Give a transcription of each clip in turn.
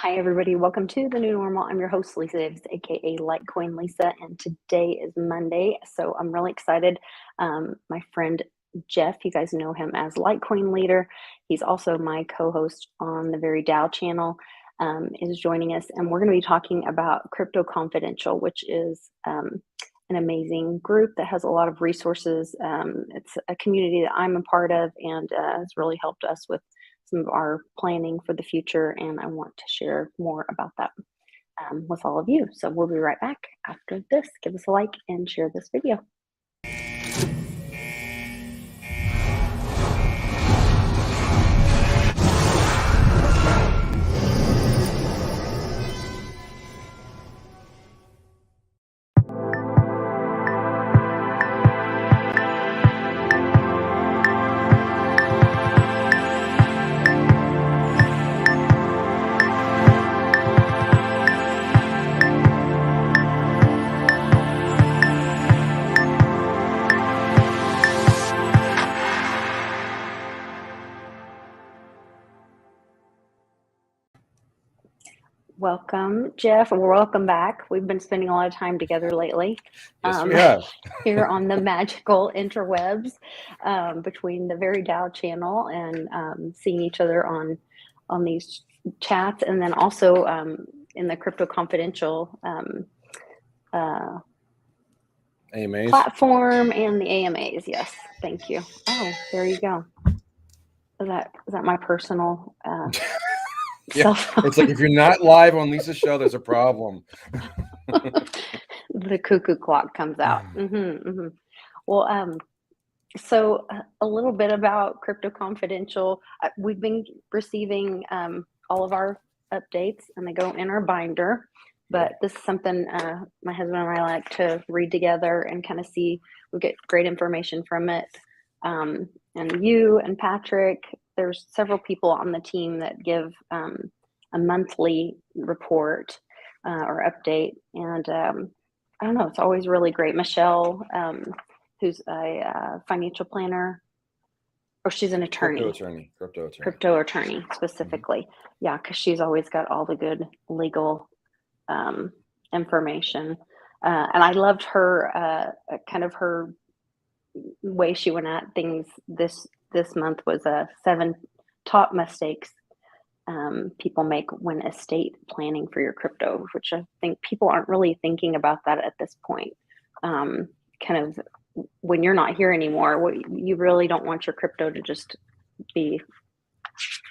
Hi, everybody. Welcome to the new normal. I'm your host, Lisa Davis, aka Litecoin Lisa, and today is Monday, so I'm really excited. My friend Jeff, you guys know him as Litecoin Leader. He's also my co-host on the Very Dow channel. Is joining us, and we're going to be talking about Crypto Confidential, which is an amazing group that has a lot of resources. It's a community that I'm a part of, and has really helped us with some of our planning for the future, and I want to share more about that with all of you. So we'll be right back after this. Give us a like and share this video. Welcome, Jeff, or welcome back. We've been spending a lot of time together lately. Yes, we have. Here on the magical interwebs, between the Very Dow channel and seeing each other on these chats, and then also in the Crypto Confidential AMAs. platform and the AMAs. Yes, thank you. Oh, there you go. Is that my personal Yeah, it's like if you're not live on Lisa's show, there's a problem. The cuckoo clock comes out. Well, so a little bit about Crypto Confidential. We've been receiving all of our updates, and they go in our binder. But this is something my husband and I like to read together and kind of see. We get great information from it. And you and Patrick, there's several people on the team that give a monthly report or update. And I don't know, it's always really great. Michelle, who's a financial planner, or she's an attorney. Crypto attorney specifically. Yeah, because she's always got all the good legal information. And I loved her, kind of her way she went at things this month was 7 top mistakes people make when estate planning for your crypto, which I think people aren't really thinking about that at this point. Kind of when you're not here anymore, you really don't want your crypto to just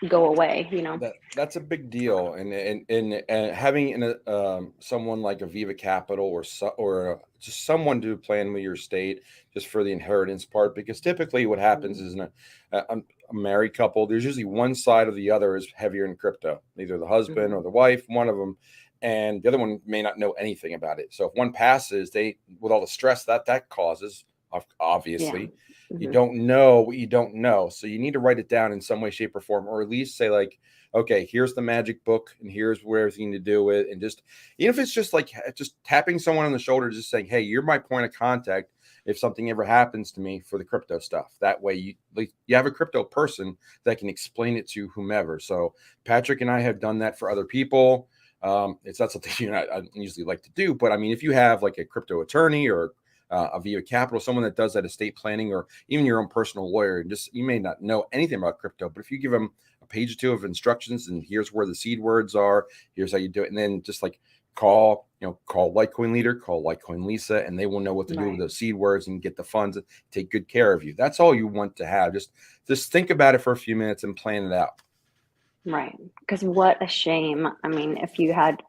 go away, you know. That's a big deal, and having someone like a Viva Capital or just someone to plan with your estate just for the inheritance part, because typically what happens is in a married couple, there's usually one side or the other is heavier in crypto, either the husband or the wife, one of them, and the other one may not know anything about it. So if one passes, with all the stress that causes, obviously. You don't know what you don't know. So you need to write it down in some way, shape, or form, or at least say like, okay, here's the magic book and here's where everything to do it. And just, even if it's just like just tapping someone on the shoulder, just saying, hey, you're my point of contact if something ever happens to me for the crypto stuff. That way you have a crypto person that can explain it to whomever. So Patrick and I have done that for other people. It's not something I usually like to do, but I mean, if you have like a crypto attorney or a Viva Capital, someone that does that estate planning, or even your own personal lawyer, and just, you may not know anything about crypto, but if you give them a page or two of instructions and here's where the seed words are, here's how you do it, and then just like call Litecoin Leader, call Litecoin Lisa, and they will know what to do with those seed words and get the funds and take good care of you. That's all you want to have. Just think about it for a few minutes and plan it out. Right. Because what a shame. I mean, if you had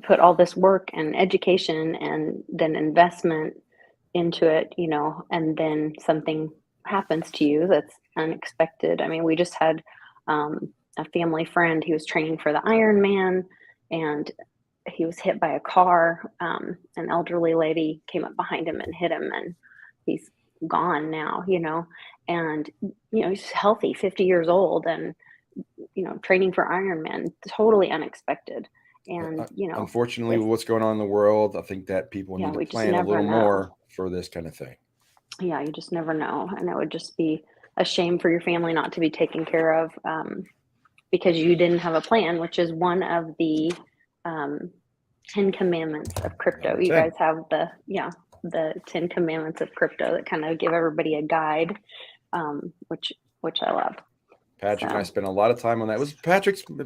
put all this work and education and then investment into it, you know, and then something happens to you that's unexpected. I mean, we just had a family friend. He was training for the Ironman, and he was hit by a car. An elderly lady came up behind him and hit him, and he's gone now, you know. And, you know, he's healthy, 50 years old, and, you know, training for Ironman, totally unexpected. And, you know, unfortunately, with what's going on in the world, I think that people need to plan a little more for this kind of thing. Yeah, you just never know. And it would just be a shame for your family not to be taken care of. because you didn't have a plan, which is one of the 10 commandments of crypto. Number You 10. guys have the 10 commandments of crypto that kind of give everybody a guide, which I love. Patrick and I spent a lot of time on that. It was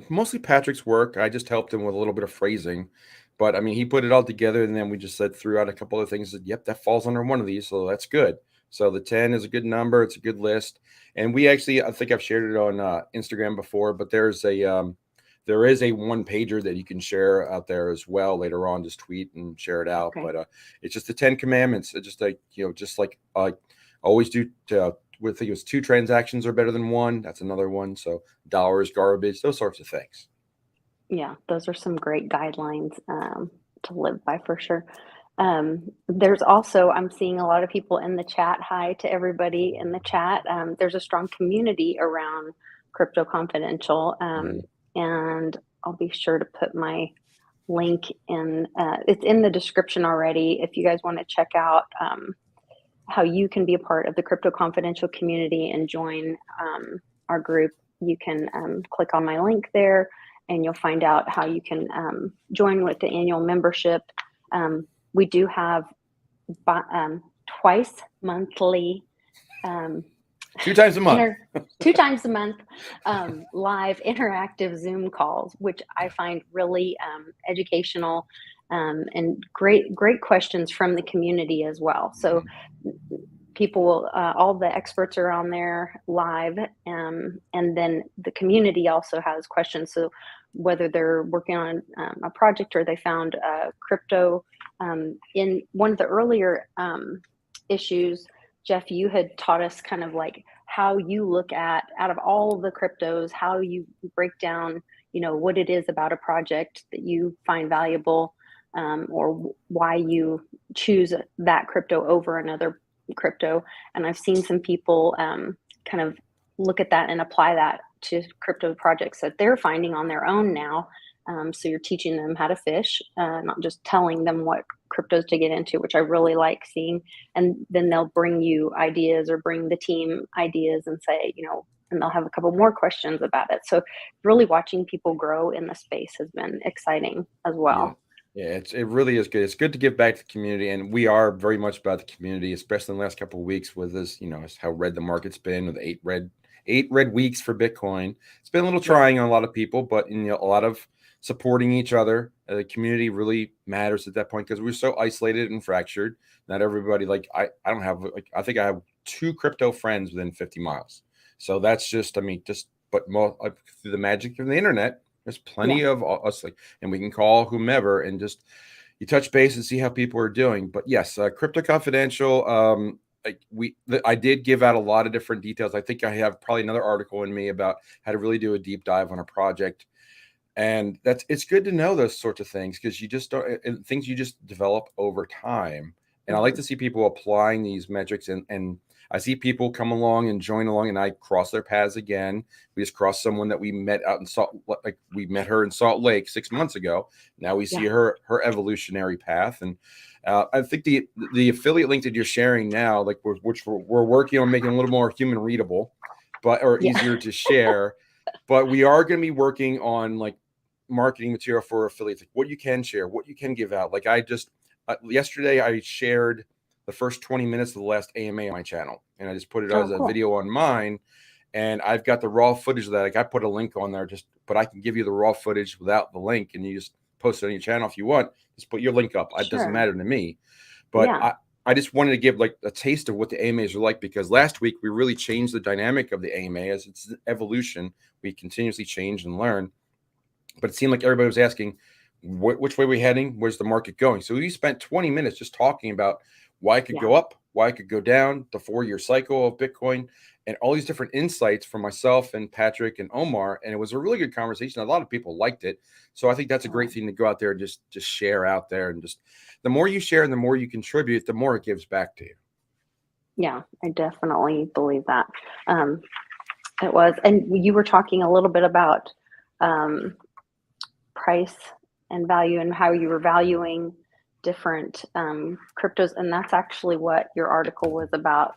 mostly Patrick's work. I just helped him with a little bit of phrasing. But I mean, he put it all together, and then we just threw out a couple of things that, yep, that falls under one of these. So that's good. So the 10 is a good number. It's a good list. And we actually, I think I've shared it on Instagram before, but there is a one pager that you can share out there as well later on. Just tweet and share it out. Okay. But it's just the 10 commandments. It's just like, just like always do. I think it was 2 transactions are better than 1. That's another one. So dollars, garbage, those sorts of things. Yeah, those are some great guidelines to live by for sure. There's also, I'm seeing a lot of people in the chat. Hi to everybody in the chat. There's a strong community around Crypto Confidential, and I'll be sure to put my link in. It's in the description already. If you guys want to check out how you can be a part of the Crypto Confidential community and join our group, you can click on my link there, and you'll find out how you can join with the annual membership. We do have twice monthly, 2 times a month, 2 times a month, live interactive Zoom calls, which I find really educational, and great questions from the community as well. So people will, all the experts are on there live, and then the community also has questions. So whether they're working on a project or they found crypto in one of the earlier issues, Jeff, you had taught us kind of like how you look at, out of all the cryptos, how you break down, what it is about a project that you find valuable, or why you choose that crypto over another crypto. And I've seen some people kind of look at that and apply that to crypto projects that they're finding on their own now. So you're teaching them how to fish, not just telling them what cryptos to get into, which I really like seeing. And then they'll bring you ideas or bring the team ideas and say, and they'll have a couple more questions about it. So really watching people grow in the space has been exciting as well. Yeah, it really is good. It's good to give back to the community, and we are very much about the community, especially in the last couple of weeks with this, how red the market's been with 8 red weeks for Bitcoin. It's been a little trying on a lot of people, but a lot of supporting each other. The community really matters at that point because we're so isolated and fractured. Not everybody, I don't have, I think I have 2 crypto friends within 50 miles. So that's just, but more through the magic of the internet, there's plenty of us, and we can call whomever and just you touch base and see how people are doing. But yes, Crypto Confidential. I did give out a lot of different details. I think I have probably another article in me about how to really do a deep dive on a project. And it's good to know those sorts of things because you just don't, things you just develop over time. And I like to see people applying these metrics, and I see people come along and join along, and I cross their paths again. We just crossed someone that we met out in we met her in Salt Lake 6 months ago. Now we see her evolutionary path. And I think the affiliate link that you're sharing now, which we're working on making a little more human readable, or easier to share. But we are going to be working on marketing material for affiliates, what you can share, what you can give out. Yesterday I shared the first 20 minutes of the last AMA on my channel, and I just put it as a video on mine, and I've got the raw footage of that. I put a link on there, but I can give you the raw footage without the link, and you just post it on your channel if you want. Just put your link up. It doesn't matter to me, but I just wanted to give a taste of what the AMAs are like, because last week we really changed the dynamic of the AMA. As it's evolution, we continuously change and learn. But it seemed like everybody was asking, which way are we heading? Where's the market going? So we spent 20 minutes just talking about why it could go up, why it could go down, the 4-year cycle of Bitcoin, and all these different insights from myself and Patrick and Omar. And it was a really good conversation. A lot of people liked it. So I think that's a great thing to go out there and just share out there. And just the more you share and the more you contribute, the more it gives back to you. Yeah, I definitely believe that. It was. And you were talking a little bit about price and value and how you were valuing different cryptos. And that's actually what your article was about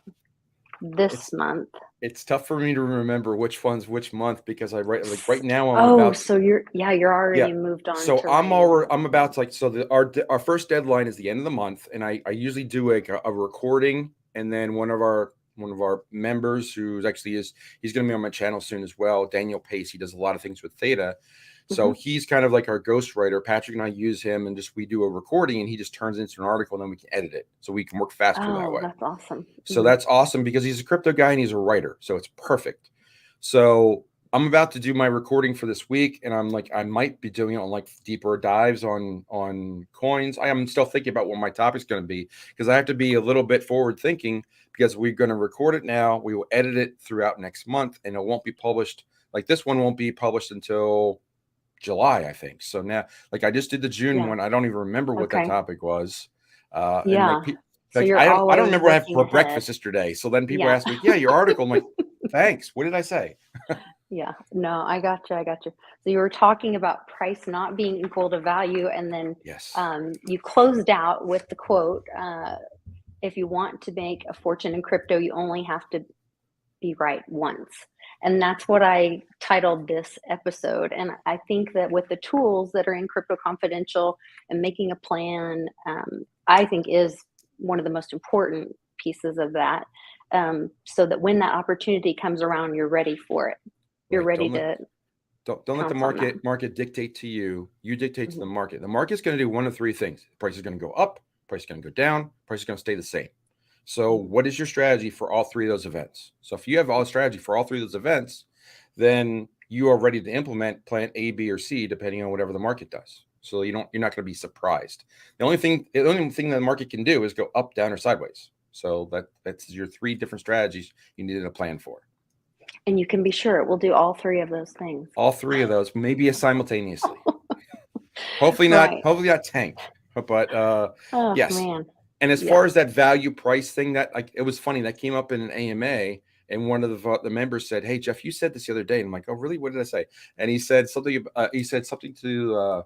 this month. it's tough for me to remember which funds which month because I write like right now I'm Oh, about so you're yeah. already moved on So to writing all I'm of about them. to like so our first deadline is the end of the month, and I usually do like a recording, and then one of our members who's actually he's going to be on my channel soon as well. Daniel Pace, he does a lot of things with Theta, so Hmm. he's kind of like our ghostwriter. Patrick and I use him, and just we do a recording, and he just turns it into an article, and then we can edit it, so we can work faster that Oh, way. that's awesome. So that's awesome because he's a crypto guy and he's a writer. So it's perfect. So I'm about to do my recording for this week, and I'm like, I might be doing it on like deeper dives on coins. I am still thinking about what my topic's going to be because I have to be a little bit forward thinking because we're going to record it now. We will edit it throughout next month, and it won't be published. Like this one won't be published until July, I think. So now, like I just did the June Yeah. one. I don't even remember what that Okay. topic was, and Yeah. So like you're I don't always remember what I had looking for ahead. breakfast yesterday. So then people Yeah. ask me, "Yeah, your article." I'm like, "Thanks. What did I say?" Yeah. No, I got you. I got you. So you were talking about price not being equal to value, and then Yes. you closed out with the quote, if you want to make a fortune in crypto, you only have to be right once. And that's what I titled this episode. And I think that with the tools that are in Crypto Confidential and making a plan, I think is one of the most important pieces of that. So that when that opportunity comes around, you're ready for it. You're Right. ready to Don't let the pounce on that. market dictate to you. You dictate to the Mhm. market. The market's going to do one of three things. The price is going to go up, price is going to go down, price is going to stay the same. So Mhm. what is your strategy for all three of those events? So if you have all strategy for all three of those events, then you are ready to implement plan A, B, or C, depending on whatever the market does. So you're not going to be surprised. The only thing that the market can do is go up, down, or sideways. So that's your three different strategies you needed a plan for. And you can be sure it will do all three of those things. All three of those, maybe simultaneously. Hopefully not. Right. Hopefully not tank. But Oh, yes. man. And as Yeah. far as that value price thing, that like it was funny that came up in an AMA, and one of the members said, "Hey Jeff, you said this the other day." And I'm like, "Oh really? What did I say?" And he said something. He said something to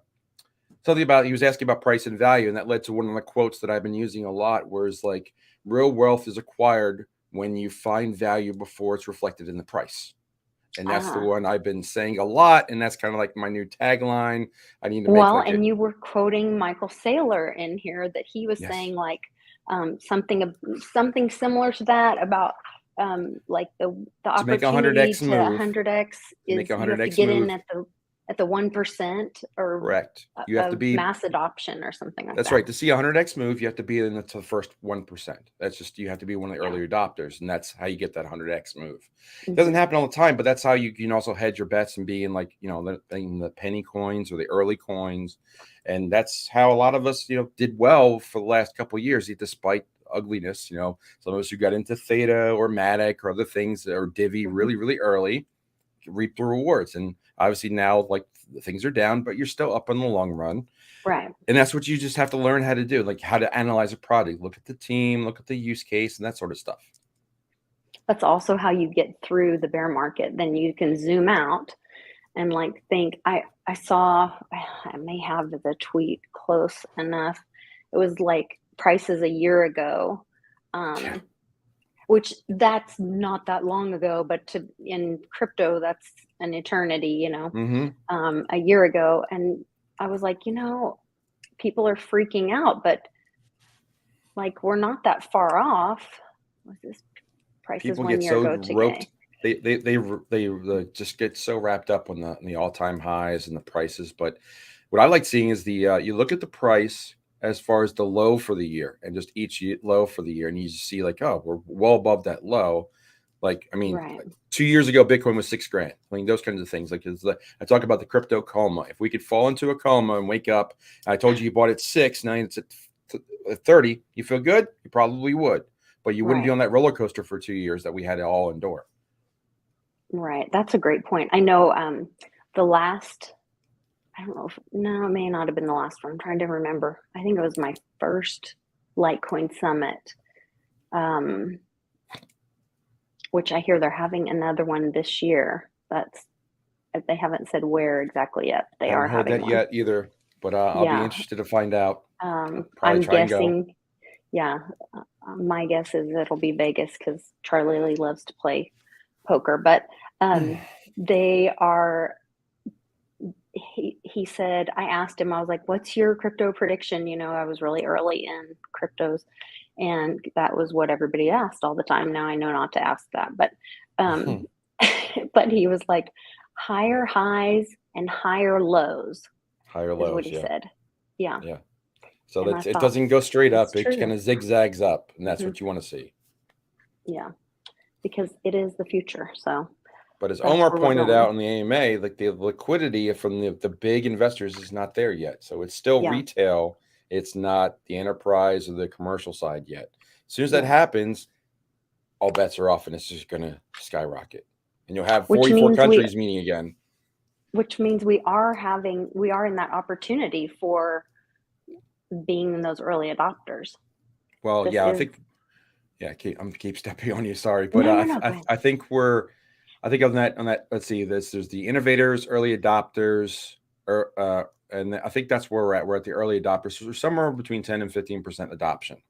something about he was asking about price and value, and that led to one of the quotes that I've been using a lot, where it's like real wealth is acquired when you find value before it's reflected in the price. And that's the Ah. one I've been saying a lot, and that's kind of like my new tagline. I need to make Well, like it. and you were quoting Michael Saylor in here that he was Yes. saying like something similar to that about like the To make a opportunity 100x to move, 100x to make is a you have to 100x get in move, at the 1% or correct. You have to of be mass adoption or something like That's that. right. To see a 100x move, you have to be in the first 1%. That's just you have to be one of the Yeah. early adopters, and that's how you get that 100x move. It doesn't Hmm. happen all the time, but that's how you can also hedge your bets and be in like the penny coins or the early coins, and that's how a lot of us did well for the last couple of years, despite ugliness. Some of us who got into Theta or Matic or other things or Divi Hmm. really really early reap the rewards, and obviously now like things are down, but you're still up in the long run. Right. And that's what you just have to learn how to do, like how to analyze a product, look at the team, look at the use case, and that sort of stuff. That's also how you get through the bear market. Then you can zoom out and like think I saw, I may have the tweet close enough. It was like prices a year ago, Yeah. um, which that's not that long ago, but to in crypto that's an eternity, Mm-hmm. a year ago. And I was like, people are freaking out, but like we're not that far off. Was this prices People one get year so ago roped. today? They just get so wrapped up on the all-time highs and the prices. But what I like seeing is you look at the price as far as the low for the year and just each low for the year, and you just see like, oh, we're well above that low. Like, I mean, Right. 2 years ago, Bitcoin was $6,000. I mean, those kinds of things. Like, I talk about the crypto coma. If we could fall into a coma and wake up, I told you bought it 6, now it's at 30. You feel good? You probably would, but you wouldn't be Right. on that roller coaster for 2 years that we had to all endure. Right. That's a great point. I know the last, I don't know if, no, it may not have been the last one. I'm trying to remember. I think it was my first Litecoin summit, um, which I hear they're having another one this year. They haven't said where exactly yet. They Haven't are heard having that one. yet either, but I'll be Yeah. interested to find out. I'll probably I'm try and go. guessing, yeah, my guess is it'll be Vegas because Charlie Lee loves to play poker, but they are. He said, I asked him, I was like, what's your crypto prediction? I was really early in cryptos, and that was what everybody asked all the time. Now I know not to ask that, but but he was like, higher highs and higher lows Higher is what lows, he yeah. said. Yeah. Yeah. So And I that it thought, doesn't go straight that's up, it true. kind of zigzags up, and that's hmm what you want to see. Yeah. Because it is the future. So But as that's Omar where we're pointed out going. in the AMA, like the liquidity from the big investors is not there yet. So it's still Yeah. retail. It's not the enterprise or the commercial side yet. As soon as that Yeah. happens, all bets are off and it's just going to skyrocket. And you'll have Which 44 means we countries meeting again. we are in that opportunity for being those early adopters. Well, This yeah, I is think, yeah, I'm keep stepping on you. Sorry. But no, go ahead. I think I think on that, let's see, there's the innovators, early adopters, and I think that's where we're at. We're at the early adopters. So we're somewhere between 10 and 15% adoption.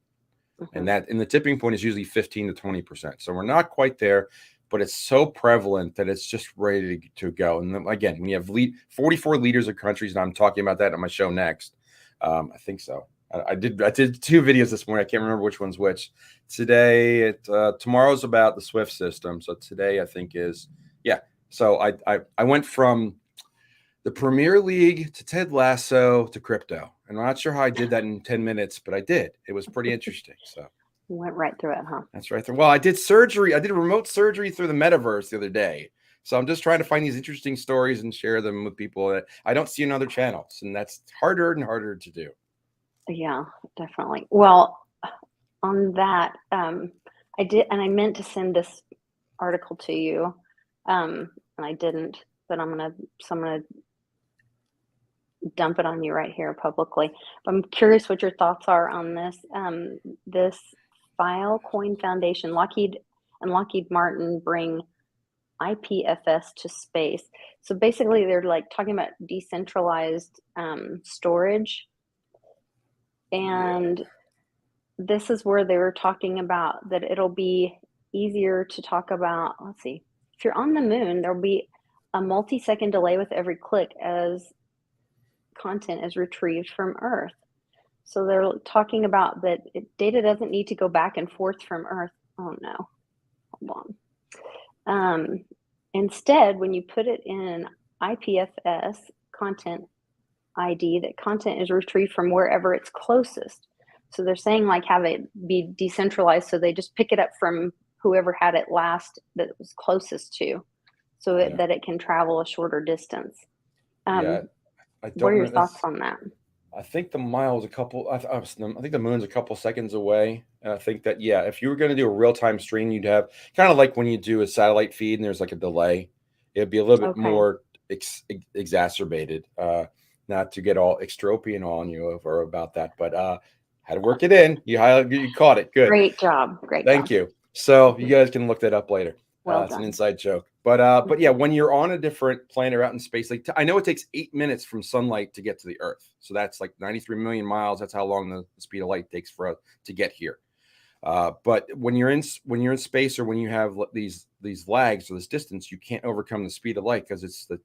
And the tipping point is usually 15 to 20%. So we're not quite there, but it's so prevalent that it's just ready to go. And then, again, when you have 44 leaders of countries, and I'm talking about that on my show next. I think so. I did 2 videos this morning. I can't remember which one's which. Today, tomorrow's about the Swift system. So today, I think is, yeah. So I went from the Premier League to Ted Lasso to crypto. And I'm not sure how I did that in 10 minutes, but I did. It was pretty interesting. So You went right through it, huh? that's right there. Well, I did surgery. I did remote surgery through the metaverse the other day. So I'm just trying to find these interesting stories and share them with people that I don't see in other channels. And that's harder and harder to do. Yeah, definitely. Well, on that, I did, and I meant to send this article to you, and I didn't, but I'm gonna dump it on you right here publicly. I'm curious what your thoughts are on this Filecoin Foundation. Lockheed Martin bring IPFS to space. So basically, they're like talking about decentralized storage, and this is where they were talking about that it'll be easier to talk about. Let's see, if you're on the moon, there'll be a multi-second delay with every click as content is retrieved from Earth. So they're talking about that data doesn't need to go back and forth from Earth. Oh no, hold on. Instead, when you put it in IPFS content ID, that content is retrieved from wherever it's closest. So they're saying like have it be decentralized, so they just pick it up from whoever had it last that it was closest to, so that it can travel a shorter distance. Yeah, I What are don't your know. thoughts on that? I think the mile's a couple. I think the moon's a couple seconds away. And I think that, yeah, if you were going to do a real time stream, you'd have kind of like when you do a satellite feed and there's like a delay. It'd be a little bit Okay. more exacerbated. Not to get all extropian on you over about that, but had to work it in. You caught it. Good. Great job. Great Thank job. you. So you guys can look that up later. Well It's an done. inside joke. But yeah, when you're on a different planet or out in space, like I know it takes 8 minutes from sunlight to get to the Earth. So that's like 93 million miles. That's how long the speed of light takes for us to get here. But when you're in space, or when you have these lags or this distance, you can't overcome the speed of light, because it's the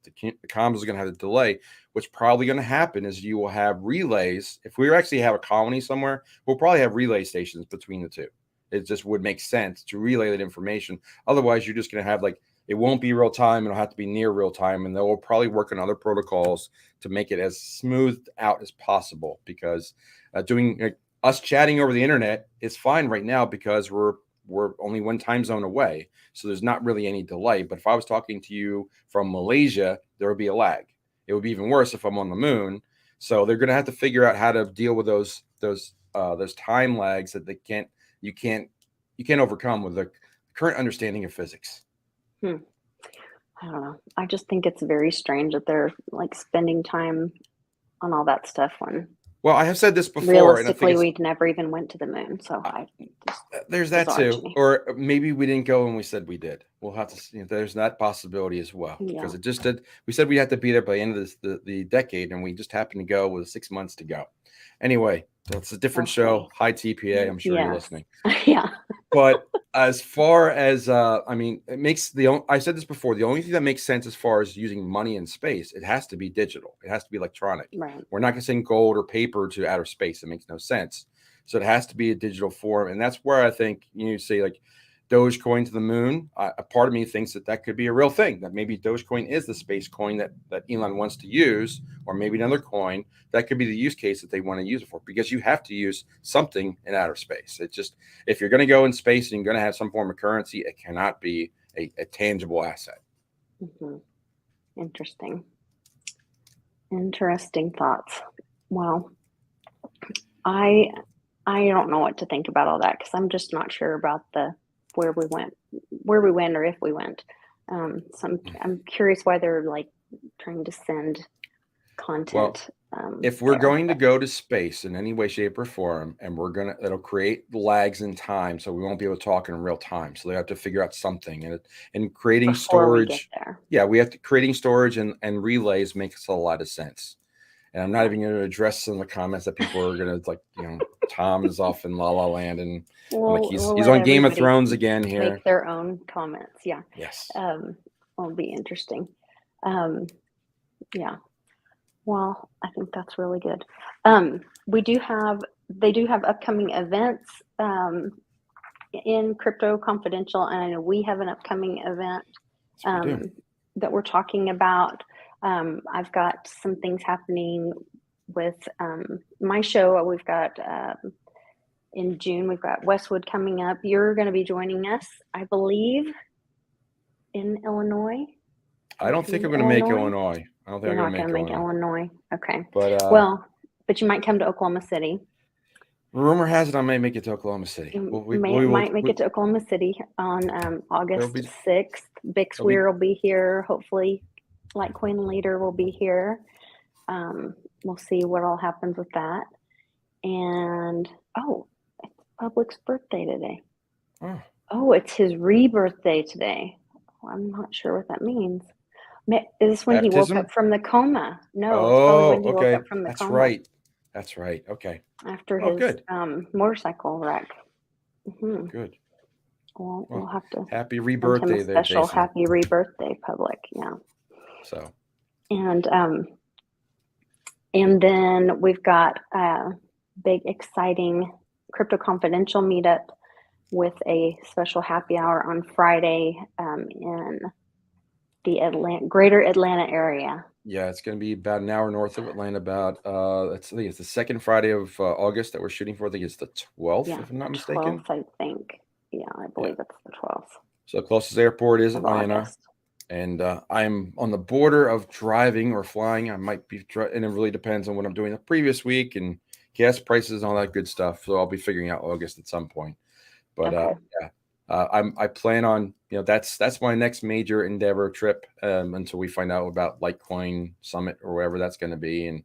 comms is going to have a delay. What's probably going to happen is you will have relays. If we actually have a colony somewhere, we'll probably have relay stations between the two. It just would make sense to relay that information. Otherwise, you're just going to have it won't be real time. It'll have to be near real time, and they'll probably work on other protocols to make it as smoothed out as possible. Because doing us chatting over the internet is fine right now because we're only one time zone away, so there's not really any delay. But if I was talking to you from Malaysia, there would be a lag. It would be even worse if I'm on the moon. So they're going to have to figure out how to deal with those time lags that you can't overcome with the current understanding of physics. I don't know. I just think it's very strange that they're like spending time on all that stuff when Well, I have said this before, realistically and I think we never even went to the moon. So there's that bizarre to too, me. or maybe we didn't go and we said we did. We'll have to see. There's that possibility as well, because Yeah. it just did. We said we had to be there by the end of the decade, and we just happened to go with 6 months to go. Anyway, That's a different show. High TPA. I'm sure you're Yes. listening. Yeah. But as far as I mean, I said this before, the only thing that makes sense as far as using money in space, it has to be digital. It has to be electronic. Right. We're not going to send gold or paper to outer space. It makes no sense. So it has to be a digital form. And that's where I think you say like Dogecoin to the moon. A part of me thinks that could be a real thing, that maybe Dogecoin is the space coin that Elon wants to use, or maybe another coin. That could be the use case that they want to use it for, because you have to use something in outer space. It's just, if you're going to go in space and you're going to have some form of currency, it cannot be a tangible asset. Mm-hmm. Interesting thoughts. Well, I don't know what to think about all that, because I'm just not sure about where we went or if we went. So I'm curious why they're like trying to send content. If we're going to go to space in any way, shape, or form, and it'll create lags in time, so we won't be able to talk in real time. So they have to figure out something, and creating storage. Yeah, creating storage and relays makes a lot of sense. And I'm not even going to address some of the comments that people are going to like. Tom is off in La La Land, and he's on Game of Thrones again here. Make their own comments. Yeah. Yes. Will be interesting. Yeah. Well, I think that's really good. They do have upcoming events in Crypto Confidential, and I know we have an upcoming event that we're talking about. I've got some things happening with my show. We've got in June, we've got Westwood coming up. You're going to be joining us, I believe, in Illinois. I don't think I'm going to make Illinois. I don't think You're I'm not going to make Illinois. Okay. But you might come to Oklahoma City. Rumor has it I may make it to Oklahoma City. Might make it to Oklahoma City on August 6th. Bixweir will be here. Hopefully, Litecoin Leader will be here. We'll see what all happens with that. And it's Public's birthday today. It's his rebirthday today. Well, I'm not sure what that means. Is this when he woke up from the coma? No, it's probably when he woke up from the coma. That's right. Okay. After his motorcycle wreck. Mm-hmm. Good. Well, we'll have to happy rebirthday there, special Jason. Happy rebirthday, Public. Yeah. So. And then we've got a big, exciting Crypto Confidential meetup with a special happy hour on Friday in the greater Atlanta area. Yeah, it's going to be about an hour north of Atlanta. I think it's the second Friday of August that we're shooting for. I think it's the 12th, if I'm not mistaken. 12th, I think. Yeah, I believe it's the 12th. So the closest airport is Atlanta. And I'm on the border of driving or flying. I might be, and it really depends on what I'm doing the previous week and gas prices and all that good stuff. So I'll be figuring out August at some point. But I plan on, that's my next major endeavor trip until we find out about Litecoin Summit or wherever that's going to be. And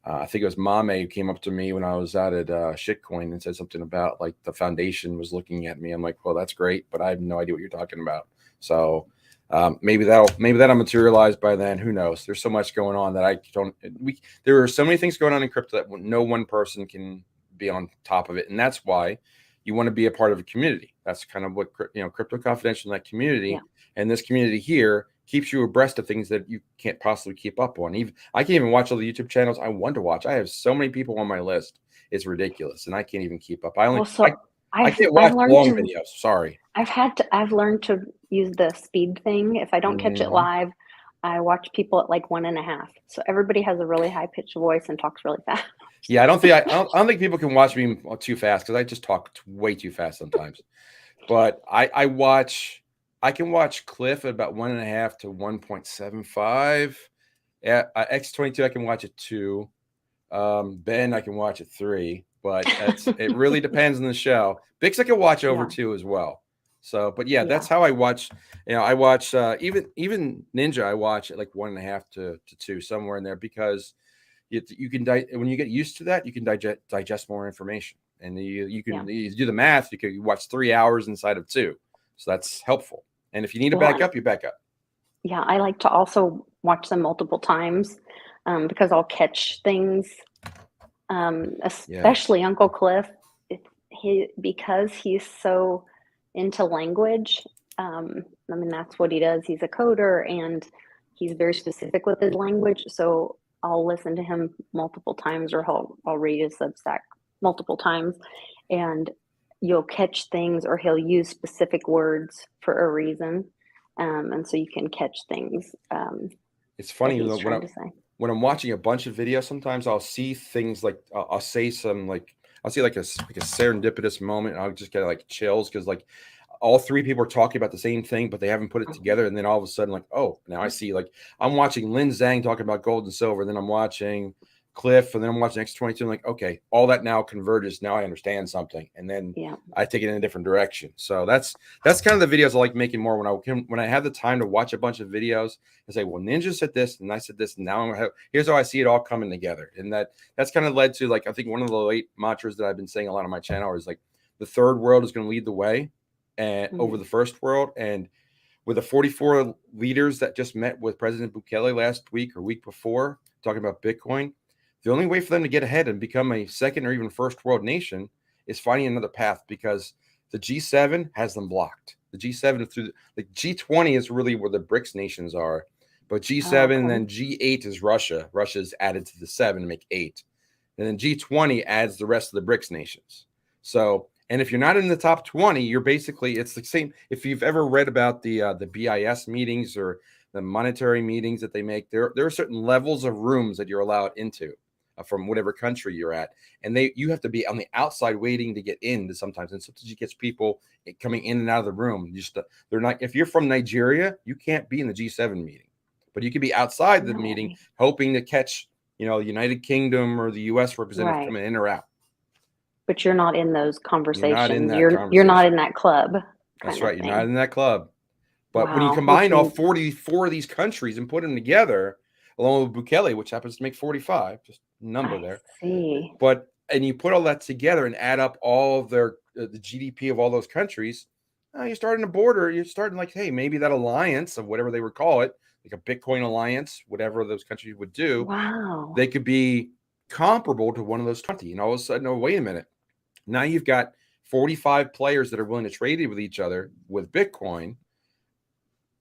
I think it was Mame who came up to me when I was out at Shitcoin and said something about like the foundation was looking at me. I'm like, well, that's great, but I have no idea what you're talking about. So maybe that'll materialize by then. Who knows? There's so much going on that there are so many things going on in crypto that no one person can be on top of it. And that's why you want to be a part of a community. That's kind of what, Crypto Confidential, that community and this community here keeps you abreast of things that you can't possibly keep up on. I can't even watch all the YouTube channels I want to watch. I have so many people on my list. It's ridiculous. And I can't even keep up. I can't watch long videos. Sorry. I've learned to use the speed thing. If I don't catch it live, I watch people at like 1.5. So everybody has a really high pitched voice and talks really fast. Yeah, I don't think people can watch me too fast because I just talk way too fast sometimes. But I can watch Cliff at about 1.5 to 1.75. X22 I can watch at 2. Ben I can watch at 3. But it really depends on the show. Bix I can watch over 2 as well. So, but that's how I watch. I watch even Ninja. I watch at like 1.5 to 2, somewhere in there, because you can when you get used to that, you can digest more information, and you do the math. You can watch 3 hours inside of 2, so that's helpful. And if you need to back up, you back up. Yeah, I like to also watch them multiple times because I'll catch things especially Uncle Cliff. Because he's so into language. I mean, that's what he does. He's a coder and he's very specific with his language. So I'll listen to him multiple times, or I'll read his Substack multiple times, and you'll catch things, or he'll use specific words for a reason. And so you can catch things. It's funny that he's trying to say. When I'm watching a bunch of videos, sometimes I'll see things like I'll say some I'll see like a serendipitous moment, and I'll just get like chills because like all three people are talking about the same thing, but they haven't put it together. And then all of a sudden, like, oh, now I see, like, I'm watching Lin Zhang talking about gold and silver. Then I'm watching Cliff, and then I'm watching X22. I'm like, okay, all that now converges. Now I understand something. And then I take it in a different direction. So that's kind of the videos I like making more when I have the time to watch a bunch of videos and say, well, Ninja said this and I said this, and now here's how I see it all coming together. And that's kind of led to, like, I think one of the late mantras that I've been saying a lot on my channel is like, the third world is going to lead the way and over the first world. And with the 44 leaders that just met with President Bukele last week or week before talking about Bitcoin, the only way for them to get ahead and become a second or even first world nation is finding another path, because the G7 has them blocked. The G7 through the G20 is really where the BRICS nations are, but G7 and then G8 is Russia. Russia's added to the 7 to make 8. And then G20 adds the rest of the BRICS nations. So, and if you're not in the top 20, you're basically, it's the same. If you've ever read about the BIS meetings or the monetary meetings that they make, there are certain levels of rooms that you're allowed into from whatever country you're at. And you have to be on the outside waiting to get in sometimes. And sometimes you get people coming in and out of the room. They're not, if you're from Nigeria, you can't be in the G7 meeting, but you can be outside the meeting hoping to catch, the United Kingdom or the US representative coming in or out. But you're not in those conversations. You're not in that you're not in that club. That's right. You're not in that club. But when you combine all 44 of these countries and put them together, along with Bukele, which happens to make 45, just a number there. See. But and you put all that together and add up all of the GDP of all those countries, you're starting a border. You're starting like, hey, maybe that alliance of whatever they would call it, like a Bitcoin alliance, whatever those countries would do. Wow. They could be comparable to one of those 20. And all of a sudden, oh, wait a minute. Now you've got 45 players that are willing to trade with each other with Bitcoin.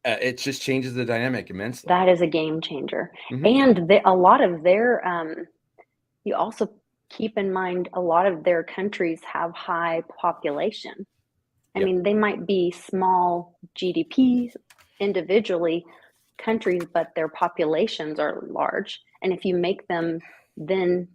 It just changes the dynamic immensely. That is a game changer. And a lot of their, you also keep in mind, a lot of their countries have high population. I mean, they might be small GDP individually countries, but their populations are large. And if you make them then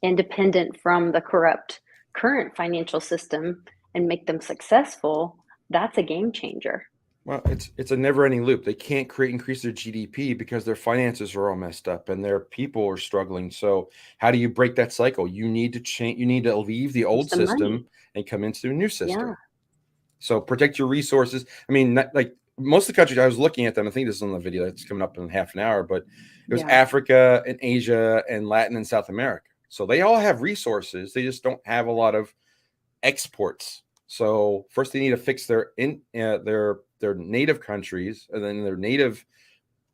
independent from the corrupt current financial system and make them successful, that's a game changer. Well, it's a never-ending loop. They can't increase their GDP because their finances are all messed up and their people are struggling. So how do you break that cycle? You need to change. You need to leave the old system and come into a new system. Yeah. So protect your resources. I mean, like most of the countries, I was looking at them. I think this is on the video that's coming up in half an hour, but it was Africa and Asia and Latin and South America. So they all have resources. They just don't have a lot of exports. So first they need to fix their native countries, and then their native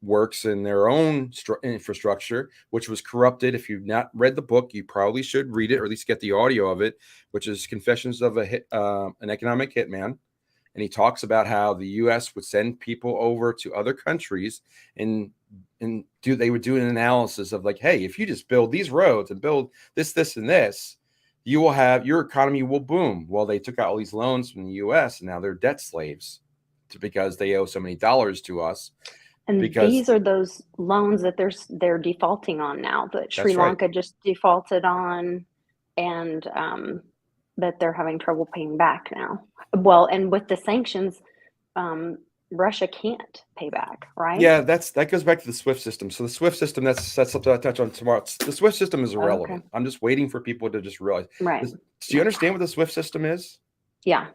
works in their own infrastructure, which was corrupted. If you've not read the book, you probably should read it, or at least get the audio of it, which is Confessions of an Economic Hitman. And he talks about how the U.S. would send people over to other countries and they would do an analysis of like, hey, if you just build these roads and build this, and this, you will have, your economy will boom. Well, they took out all these loans from the U.S. and now they're debt slaves because they owe so many dollars to us. And these are those loans that they're defaulting on now, that Sri Lanka just defaulted on, and that they're having trouble paying back now. Well, and with the sanctions, Russia can't pay back, right? Yeah, that goes back to the SWIFT system. So the SWIFT system, that's something I'll touch on tomorrow. The SWIFT system is irrelevant. I'm just waiting for people to just realize. Right. Do you understand what the SWIFT system is? Yeah.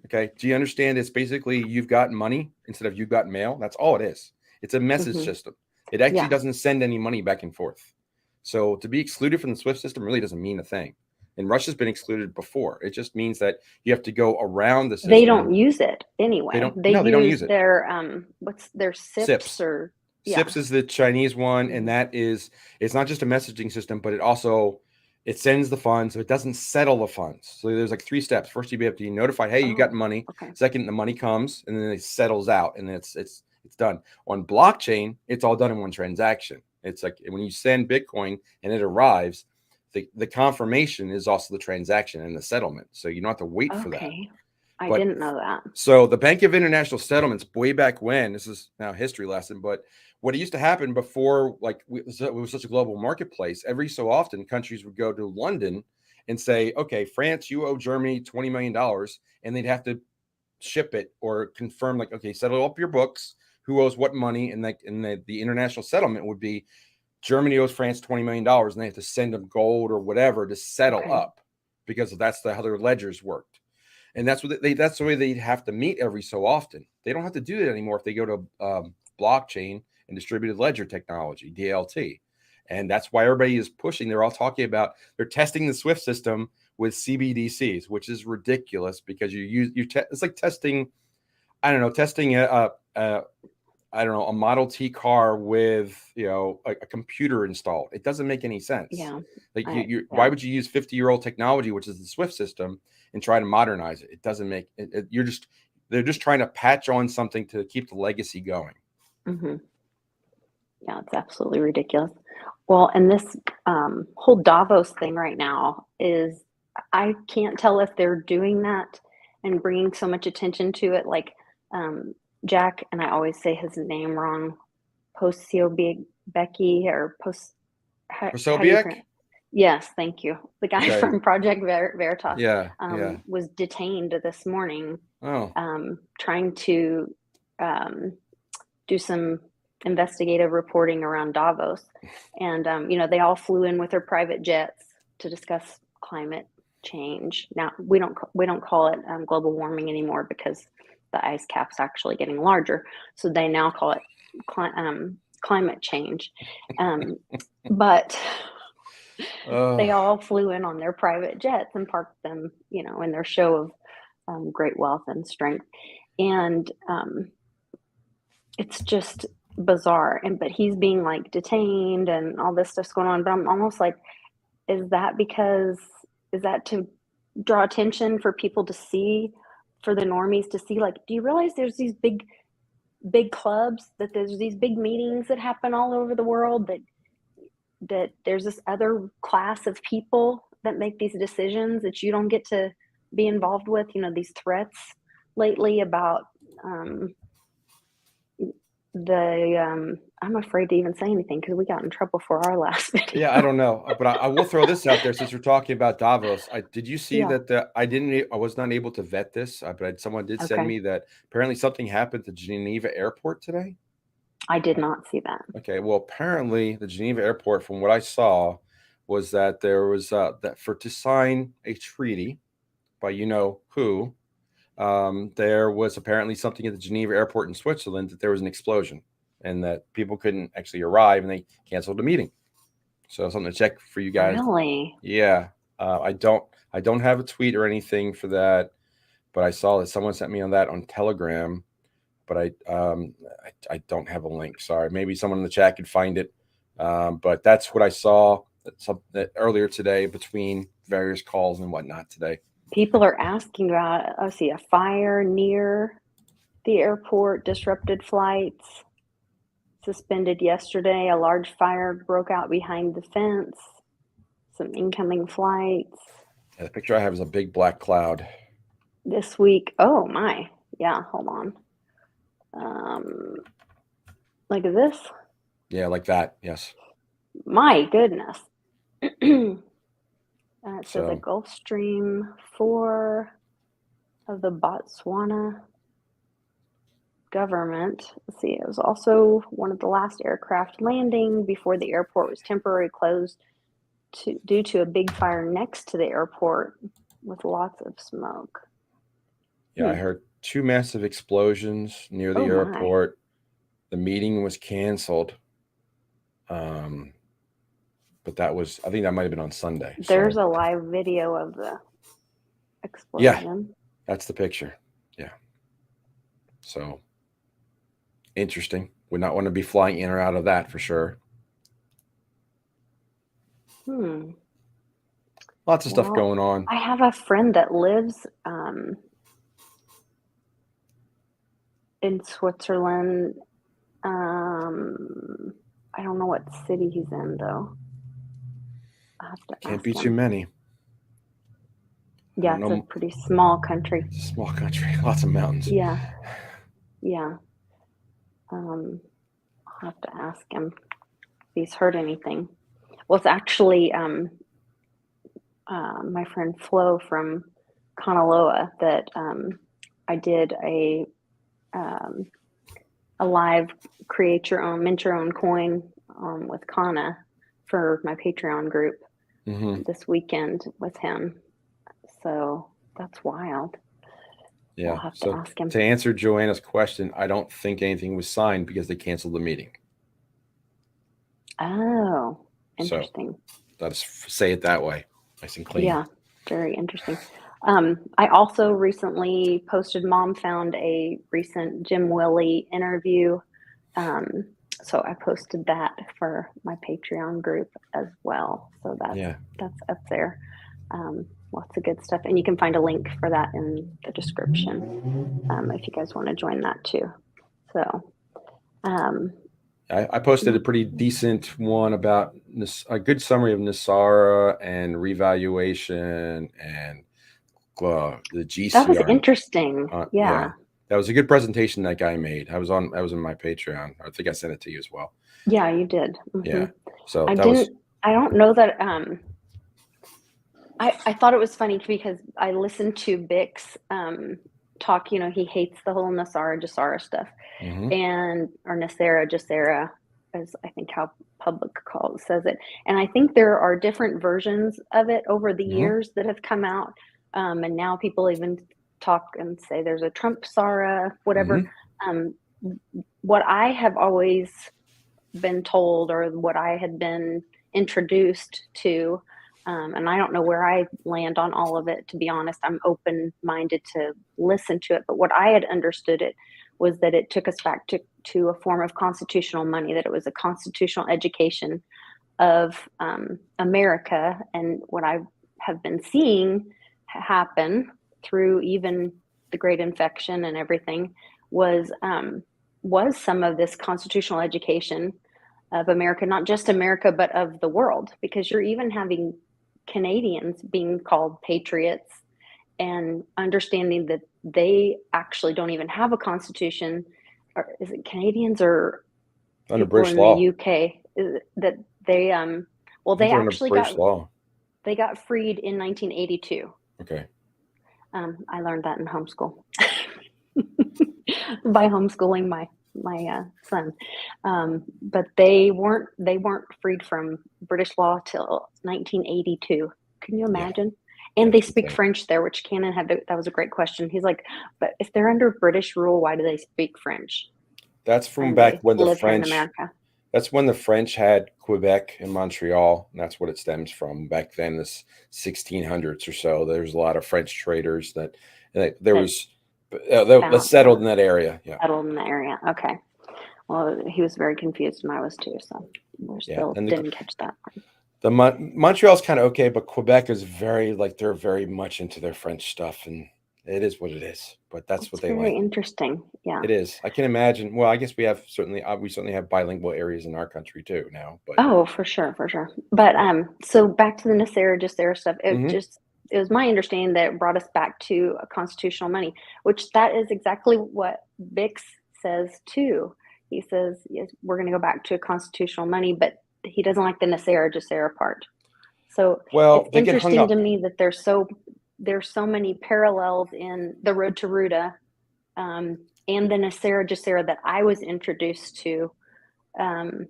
Okay. Do you understand it's basically you've gotten money instead of you've gotten mail? That's all it is. It's a message system. It actually doesn't send any money back and forth. So to be excluded from the SWIFT system really doesn't mean a thing. And Russia's been excluded before. It just means that you have to go around the system. They don't use it anyway. They don't use it. Their what's their SIPs or SIPs is the Chinese one, and that is, it's not just a messaging system, but it also it sends the funds, so it doesn't settle the funds. So there's like 3 steps. First, you have to be notified, hey, you got money. Okay. Second, the money comes, and then it settles out, and it's done. On blockchain, it's all done in one transaction. It's like when you send Bitcoin and it arrives, the confirmation is also the transaction and the settlement. So you don't have to wait for that. I didn't know that. So the Bank of International Settlements, way back when, this is now a history lesson, but what used to happen before, like it was such a global marketplace, every so often countries would go to London and say, okay, France, you owe Germany $20 million, and they'd have to ship it or confirm, like, okay, settle up your books, who owes what money, and the international settlement would be Germany owes France $20 million, and they have to send them gold or whatever to settle up, because that's how their ledgers worked. And that's that's the way they'd have to meet every so often. They don't have to do that anymore if they go to blockchain and distributed ledger technology, DLT. And that's why everybody is pushing. They're all talking about, they're testing the SWIFT system with CBDCs, which is ridiculous, because it's like testing, I don't know, testing a Model T car with, a computer installed. It doesn't make any sense. Yeah. Like why would you use 50-year-old technology, which is the SWIFT system, and try to modernize it? It doesn't make it. They're just trying to patch on something to keep the legacy going. Mm-hmm. Yeah, it's absolutely ridiculous. Well, and this whole Davos thing right now is, I can't tell if they're doing that and bringing so much attention to it. Like Jack, and I always say his name wrong, Becky or Posobiec? Yes, thank you. The guy from Project Veritas was detained this morning, trying to do some investigative reporting around Davos. And, they all flew in with their private jets to discuss climate change. Now, we don't call it global warming anymore, because the ice cap's actually getting larger. So they now call it climate change. But they all flew in on their private jets and parked them, in their show of great wealth and strength. And it's just bizarre. But he's being like detained and all this stuff's going on. But I'm almost like, is that to draw attention for people to see, for the normies to see, like, do you realize there's these big clubs, that there's these big meetings that happen all over the world, that there's this other class of people that make these decisions that you don't get to be involved with? These threats lately about I'm afraid to even say anything, because we got in trouble for our last video. Yeah, I don't know, but I will throw this out there since we're talking about Davos. Did you see that I was not able to vet this, but someone did send me that apparently something happened at the Geneva airport today? I did not see that. Okay, well, apparently the Geneva airport, from what I saw, was that there was to sign a treaty by who, there was apparently something at the Geneva airport in Switzerland, that there was an explosion and that people couldn't actually arrive, and they canceled the meeting. So something to check for you guys. Really? Yeah. I don't have a tweet or anything for that, but I saw that someone sent me on that on Telegram, but I don't have a link. Sorry. Maybe someone in the chat could find it. But that's what I saw earlier today between various calls and whatnot today. People are asking about, a fire near the airport disrupted flights. Suspended yesterday. A large fire broke out behind the fence. Some incoming flights. Yeah, the picture I have is a big black cloud. This week. Oh my. Yeah, hold on. Like this? Yeah, like that. Yes. My goodness. It says a Gulf Stream 4 of the Botswana government. Let's see, it was also one of the last aircraft landing before the airport was temporarily closed due to a big fire next to the airport with lots of smoke. Yeah, I heard 2 massive explosions near the airport. The meeting was canceled. But I think that might have been on Sunday. There's a live video of the explosion. Yeah, that's the picture. Yeah. So interesting. Would not want to be flying in or out of that for sure. Lots of stuff Well, going on. I have a friend that lives in Switzerland. Um, I don't know what city he's in though. I have to Can't ask be too him. many. I Yeah, don't it's a know. pretty small country. It's a small country, lots of mountains. Yeah, yeah. Um, I'll have to ask him if he's heard anything. Well, it's actually my friend Flo from Kanaloa that I did um, a live create your own, mint your own coin with Kana for my Patreon group this weekend with him. So that's wild. We'll Yeah. have to So ask him. to answer Joanna's question, I don't think anything was signed because they canceled the meeting. Oh, So interesting. let's say it that way. Nice and clean. Yeah, very interesting. I also recently posted, Mom found a recent Jim Willie interview. So I posted that for my Patreon group as well. So that's up there. Lots of good stuff. And you can find a link for that in the description if you guys want to join that too. So I posted a pretty decent one about a good summary of Nasara and revaluation and the GCR. that was interesting. Yeah. That was a good presentation that guy made. I was in my Patreon. I think I sent it to you as well. Yeah, you did. Yeah. So I don't know that I thought it was funny because I listened to Bix talk, he hates the whole Nasara Jasara stuff. And or Nasara Jasara is I think how public call says it. And I think there are different versions of it over the years that have come out. And now people even talk and say there's a Trump Sara, whatever. What I have always been told, or what I had been introduced to, and I don't know where I land on all of it, to be honest. I'm open-minded to listen to it, but what I had understood it was that it took us back to a form of constitutional money, that it was a constitutional education of America. And what I have been seeing happen through even the Great Infection and everything was some of this constitutional education of America, not just America, but of the world, because you're even having Canadians being called patriots and understanding that they actually don't even have a constitution. Or is it Canadians or under people British in law? the UK that they they actually British law. They got freed in 1982. Okay. I learned that in homeschool by homeschooling my son. But they weren't freed from British law till 1982. Can you imagine? And they speak French there, which Cannon had. That was a great question. He's like, but if they're under British rule, why do they speak French? That's from back when the French. That's when the French had Quebec and Montreal, and that's what it stems from. Back then, this 1600s or so, there was a lot of French traders that settled in that area. Yeah, settled in the area. Okay. Well, he was very confused, and I was too. So we still didn't catch that. The Montreal's kind of okay, but Quebec is they're very much into their French stuff, and it is what it is. But that's what they like. Very interesting. Yeah, it is. I can imagine. Well, I guess we certainly have bilingual areas in our country too now. But for sure. But so back to the Nasara Jasara stuff. It was my understanding that it brought us back to a constitutional money, which that is exactly what Bix says too. He says, yes, we're going to go back to a constitutional money, but he doesn't like the Nasara Jasara part. So it's interesting to me that there's so many parallels in the Road to Ruta and the Nasara Jasara that I was introduced to. I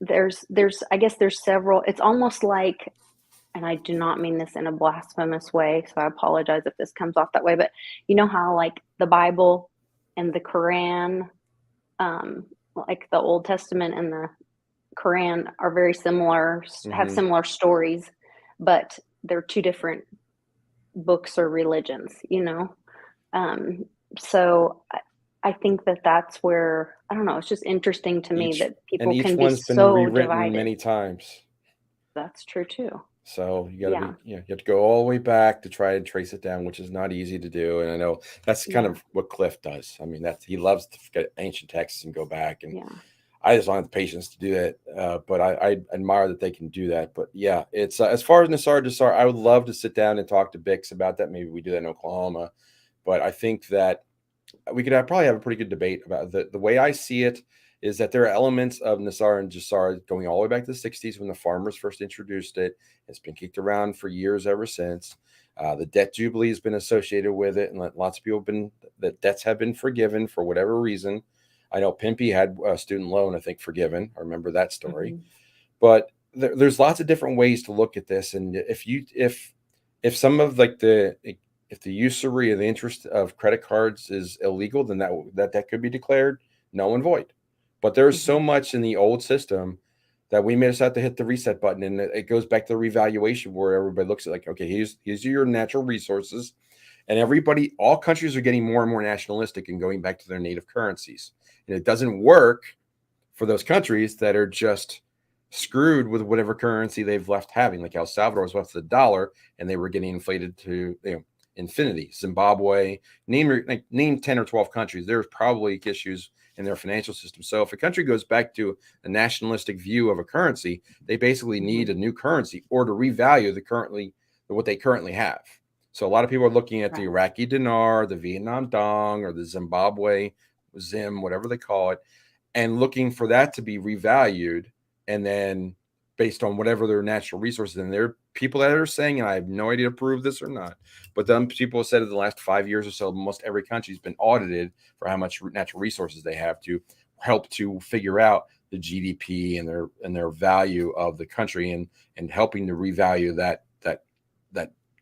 guess there's several. It's almost like, and I do not mean this in a blasphemous way, so I apologize if this comes off that way, but you know how like the Bible and the Quran, like the Old Testament and the Quran are very similar, have similar stories, but they're two different books or religions, so I think that's where, I don't know, it's just interesting to me that people can be so divided. Many times. That's true too. So you got to Yeah. be, you have to go all the way back to try and trace it down, which is not easy to do. And I know that's kind Yeah. of what Cliff does. I mean, he loves to get ancient texts and go back. And Yeah. I just don't have the patience to do that. But I admire that they can do that. But yeah, it's as far as Nassar Jassar, I would love to sit down and talk to Bix about that. Maybe we do that in Oklahoma. But I think that we could probably have a pretty good debate about the way I see it is that there are elements of Nassar and Jassar going all the way back to the 60s when the farmers first introduced it. It's been kicked around for years ever since. The debt jubilee has been associated with it, and lots of people have been, the debts have been forgiven for whatever reason. I know Pimpy had a student loan, I think, forgiven. I remember that story. But there's lots of different ways to look at this, and if some of like the if the usury or the interest of credit cards is illegal, then that could be declared null and void. But there's so much in the old system that we may just have to hit the reset button, and it goes back to the revaluation where everybody looks at like, okay, here's your natural resources, and all countries are getting more and more nationalistic and going back to their native currencies, and it doesn't work for those countries that are just screwed with whatever currency they've left having. Like El Salvador was left the dollar, and they were getting inflated to infinity. Zimbabwe, name 10 or 12 countries. There's probably issues in their financial system. So if a country goes back to a nationalistic view of a currency, they basically need a new currency or to revalue what they currently have. So a lot of people are looking at the Iraqi dinar, the Vietnam dong, or the Zimbabwe zim, whatever they call it, and looking for that to be revalued, and then based on whatever their natural resources. And there are people that are saying, and I have no idea to prove this or not, but then people have said in the last 5 years or so, almost every country has been audited for how much natural resources they have to help to figure out the GDP and their value of the country, and helping to revalue that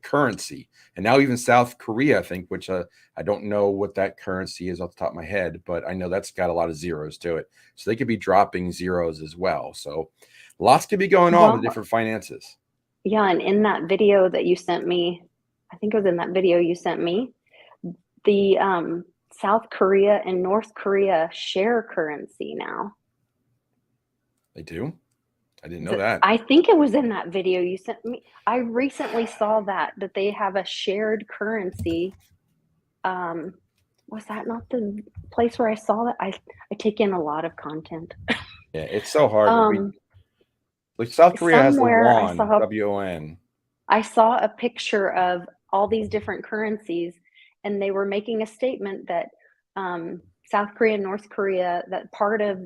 currency. And now even South Korea, I think, which I don't know what that currency is off the top of my head, but I know that's got a lot of zeros to it. So they could be dropping zeros as well. So lots could be going on with different finances. Yeah, and in that video that you sent me, I think it was in that video you sent me, the South Korea and North Korea share currency now. They do? I didn't know that. I think it was in that video you sent me. I recently saw that they have a shared currency. Was that not the place where I saw that? I take in a lot of content. Yeah, it's so hard. Like South Korea has the won, WON. I saw a picture of all these different currencies, and they were making a statement that South Korea and North Korea, that part of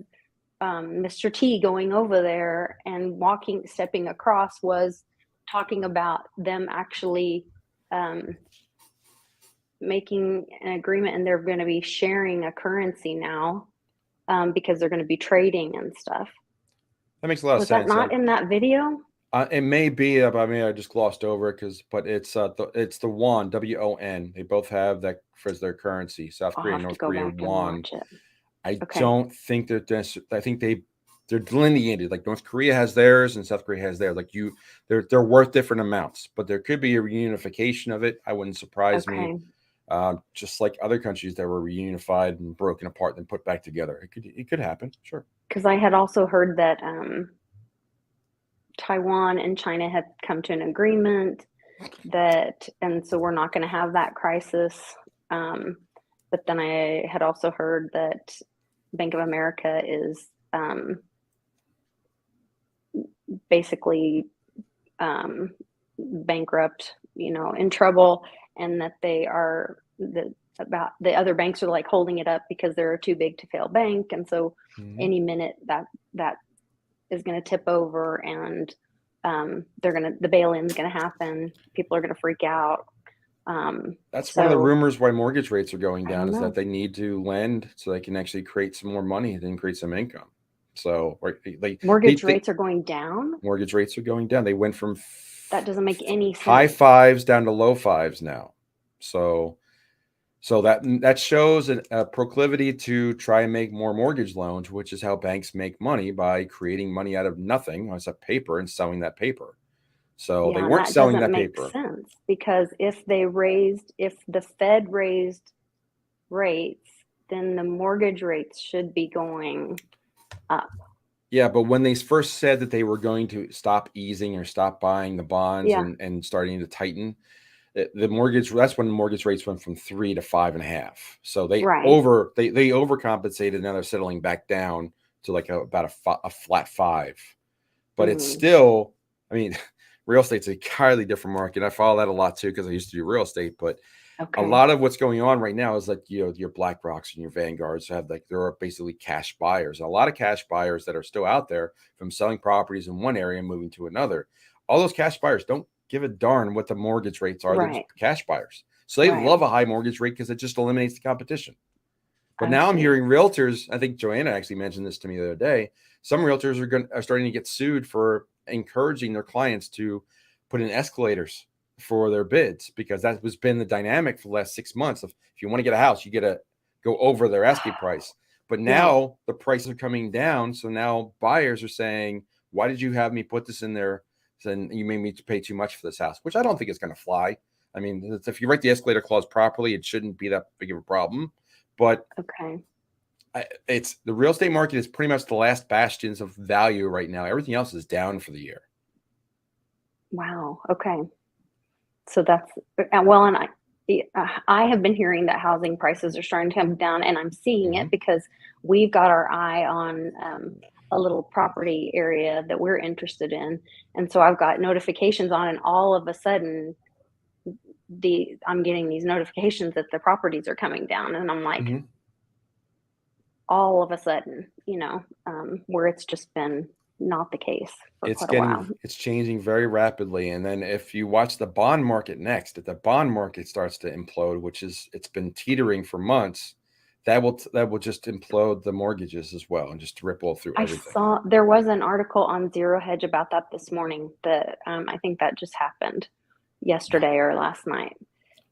Mr. T going over there and stepping across was talking about them actually making an agreement, and they're going to be sharing a currency now because they're going to be trading and stuff. That makes a lot of sense. Was that not in that video? It may be, but I mean, I just glossed over it but it's the won, WON. They both have that as their currency. South Korea and North Korea won. I don't think that I think they're delineated. Like North Korea has theirs and South Korea has theirs. Like they're worth different amounts, but there could be a reunification of it. I wouldn't surprise me. Just like other countries that were reunified and broken apart and put back together. It could happen, sure. Because I had also heard that Taiwan and China had come to an agreement and so we're not going to have that crisis. But then I had also heard that Bank of America is basically bankrupt, in trouble, and that about the other banks are like holding it up because they're a too big to fail bank, and so any minute that is going to tip over, and the bail-in is going to happen. People are going to freak out. That's one of the rumors why mortgage rates are going down, is that they need to lend so they can actually create some more money and create some income. So mortgage rates are going down. Mortgage rates are going down. They went from that doesn't make any sense. High fives down to low fives now. So that shows a proclivity to try and make more mortgage loans, which is how banks make money, by creating money out of nothing as a paper and selling that paper. So they weren't selling that paper. That doesn't make sense, because if the Fed raised rates, then the mortgage rates should be going up. Yeah, but when they first said that they were going to stop easing or stop buying the bonds Yeah. and starting to tighten, the mortgage, that's when the mortgage rates went from 3 to 5.5. So they Right. they overcompensated. Now they're settling back down to like about a flat 5. But it's Mm. still, I mean, real estate's a entirely different market. I follow that a lot too because I used to do real estate. But a Okay. lot of what's going on right now is like, your BlackRocks and your Vanguards have like, there are basically cash buyers. A lot of cash buyers that are still out there from selling properties in one area and moving to another. All those cash buyers don't give a darn what the mortgage rates are. They're just Right. cash buyers. So they Right. love a high mortgage rate because it just eliminates the competition. But I now I'm see. hearing realtors, I think Joanna actually mentioned this to me the other day. Some realtors are starting to get sued for encouraging their clients to put in escalators for their bids, because that has been the dynamic for the last 6 months. If you want to get a house, you get to go over their asking price. But Yeah. now the prices are coming down. So now buyers are saying, why did you have me put this in there? Then you made me pay too much for this house, which I don't think is going to fly. I mean, if you write the escalator clause properly, it shouldn't be that big of a problem. But Okay. it's the real estate market is pretty much the last bastions of value right now. Everything else is down for the year. Wow. Okay. So that's well, and I have been hearing that housing prices are starting to come down, and I'm seeing Mm-hmm. it because we've got our eye on a little property area that we're interested in, and so I've got notifications on, and all of a sudden, I'm getting these notifications that the properties are coming down, and I'm like, Mm-hmm. all of a sudden, where it's just been not the case for quite a while. It's changing very rapidly. And then if you watch the bond market next, if the bond market starts to implode, which is, it's been teetering for months, that will just implode the mortgages as well and just ripple through I everything. saw there was an article on Zero Hedge about that this morning that I think that just happened yesterday or last night.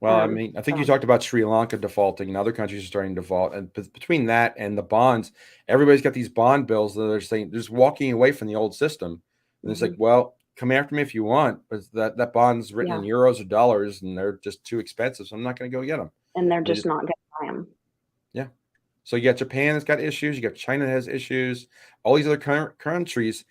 Well, I mean, I think you So talked about Sri Lanka defaulting, and other countries are starting to default. And between that and the bonds, everybody's got these bond bills that they're saying they're just walking away from the old system. And it's like, mhm, well, come after me if you want, but that bond's written in yeah, euros or dollars, and they're just too expensive, so I'm not going to go get them. and they're They just just, not gonna buy them. yeah. So you got Japan that's got issues. You got China that has issues. All these other countries,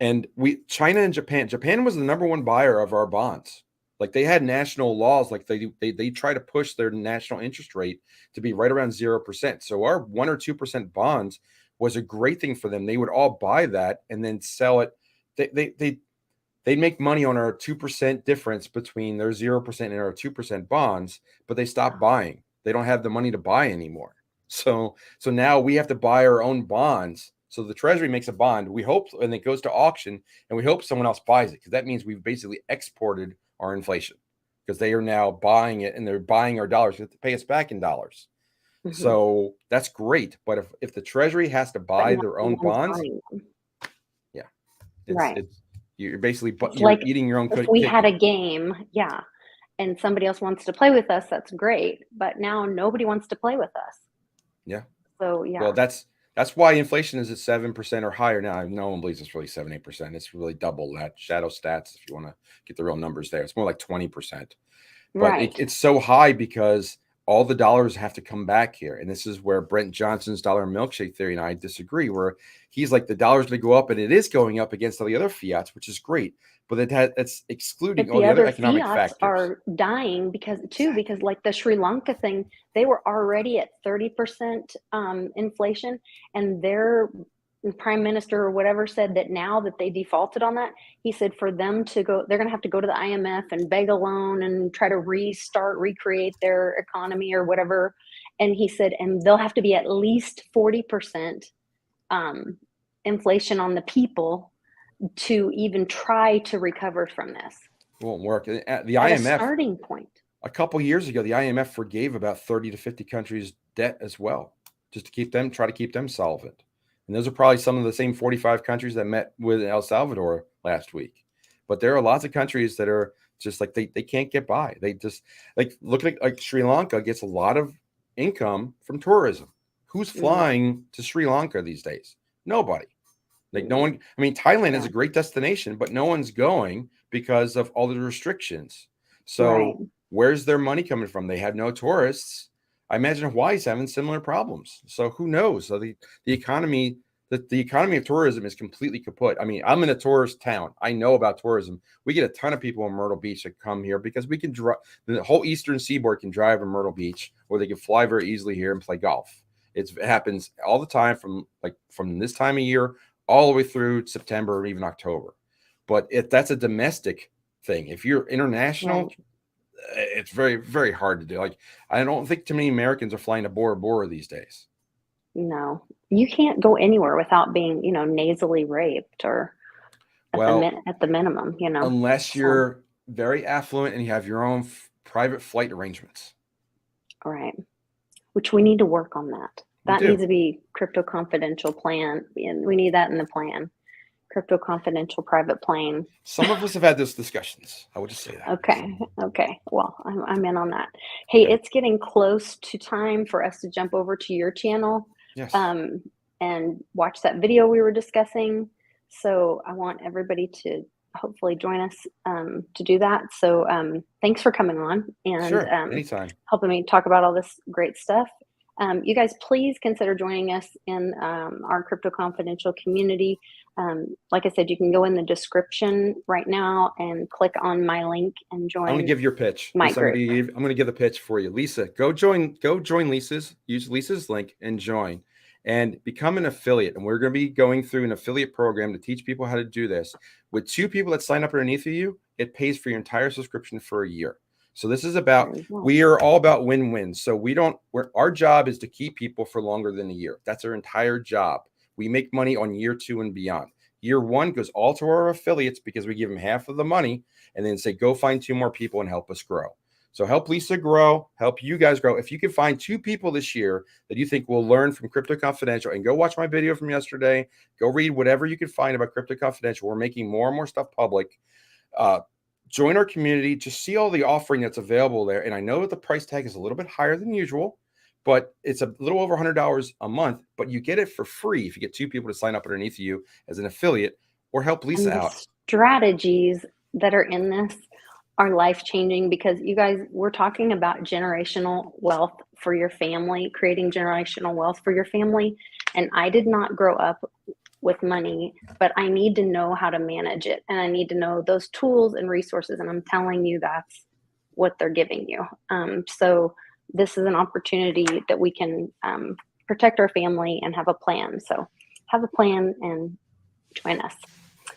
and China and Japan was the number one buyer of our bonds. Like they had national laws, like they try to push their national interest rate to be right around 0%. So our 1 or 2% bonds was a great thing for them. They would all buy that and then sell it. They'd make money on our 2% difference between their 0% and our 2% bonds, but they stopped buying. They don't have the money to buy anymore. So now we have to buy our own bonds. So the Treasury makes a bond. We hope, and it goes to auction, and we hope someone else buys it, because that means we've basically exported our inflation, because they are now buying it and they're buying our dollars. They have to pay us back in dollars. Mhm. So that's great. But if the Treasury has to But buy now their no own one's bonds, buying them. yeah, Right. it's you're basically, but It's you're like eating your own if we had cookie. a game, yeah, and somebody else wants to play with us, that's great. But now nobody wants to play with us. Yeah. So Well, yeah. that's why inflation is at 7% or higher now. No one believes it's really 7-8%. It's really double that. Shadow stats, if you want to get the real numbers there, it's more like 20%. But Right. it's so high because all the dollars have to come back here, and this is where Brent Johnson's dollar milkshake theory and I disagree. Where he's like, the dollar's going to go up, and it is going up against all the other fiats, which is great, but it's excluding But all the the other other economic fiats factors. are dying Exactly. because like the Sri Lanka thing, they were already at 30% inflation, and their prime minister or whatever said that now that they defaulted on that, he said for them to go, they're going to have to go to the IMF and beg a loan and try to recreate their economy or whatever. And he said, and they'll have to be at least 40% um, inflation on the people to even try to recover from this It won't work. The at a IMF, starting point. a couple years ago, the IMF forgave about 30 to 50 countries debt as well, just to try to keep them solvent. And those are probably some of the same 45 countries that met with El Salvador last week. But there are lots of countries that are just like they can't get by. They just, like, look at, like, Sri Lanka gets a lot of income from tourism. Who's Mm, flying to Sri Lanka these days? Nobody. Like, no mm, one. I mean, Thailand is yeah, a great destination, but no one's going because of all the restrictions. right. So where's their money coming from? They have no tourists. I imagine Hawaii's having similar problems. So who knows? So the economy, the economy of tourism is completely kaput. I mean, I'm in a tourist town. I know about tourism. We get a ton of people in Myrtle Beach that come here because we can drive. The whole Eastern Seaboard can drive to Myrtle Beach, or they can fly very easily here and play golf. It happens all the time from this time of year all the way through September or even October. But that's a domestic thing. If you're international, Right. it's very, very hard to do. Like, I don't think too many Americans are flying to Bora Bora these days. No, you can't go anywhere without being, nasally raped or Well, at the minimum, unless So, you're very affluent and you have your own private flight arrangements. right. Which we need to work on that. We That needs do. to be crypto confidential plan, and we need that in the plan. Crypto confidential private plane. Some of us have had those discussions. I would just say that. Okay. Okay. Well, I'm in on that. Hey, Okay. it's getting close to time for us to jump over to your channel, Yes. um, and watch that video we were discussing. So I want everybody to hopefully join us to do that. So thanks for coming on and Sure. Anytime. helping me talk about all this great stuff. You guys, please consider joining us in our Crypto Confidential community. Like I said, you can go in the description right now and click on my link and I'm going to join give your pitch. my Lisa, group. I'm going to give the pitch for you. Lisa, go join Lisa's, use Lisa's link and join and become an affiliate. And we're going to be going through an affiliate program to teach people how to do this. With 2 people that sign up underneath of you, it pays for your entire subscription for a year. So this is about, we are all about win-win. So our job is to keep people for longer than a year. That's our entire job. We make money on year 2 and beyond. Year 1 goes all to our affiliates because we give them half of the money and then say, go find 2 more people and help us grow. So help Lisa grow, help you guys grow. If you can find 2 people this year that you think will learn from Crypto Confidential, and go watch my video from yesterday, go read whatever you can find about Crypto Confidential. We're making more and more stuff public. Join our community, just see all the offering that's available there. And I know that the price tag is a little bit higher than usual, but it's a little over $100 a month, but you get it for free if you get 2 people to sign up underneath you as an affiliate or help Lisa And the out. strategies that are in this are life-changing because you guys, we're talking about generational wealth for your family, creating generational wealth for your family. And I did not grow up with money, but I need to know how to manage it. And I need to know those tools and resources. And I'm telling you, that's what they're giving you. So this is an opportunity that we can protect our family and have a plan. So have a plan and join us.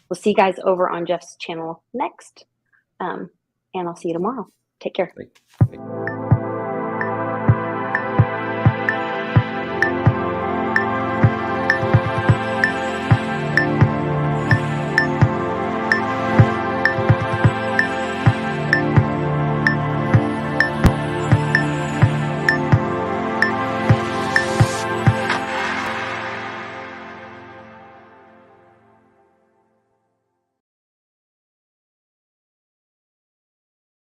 We'll see you guys over on Jeff's channel next. And I'll see you tomorrow. Take care. Thank you.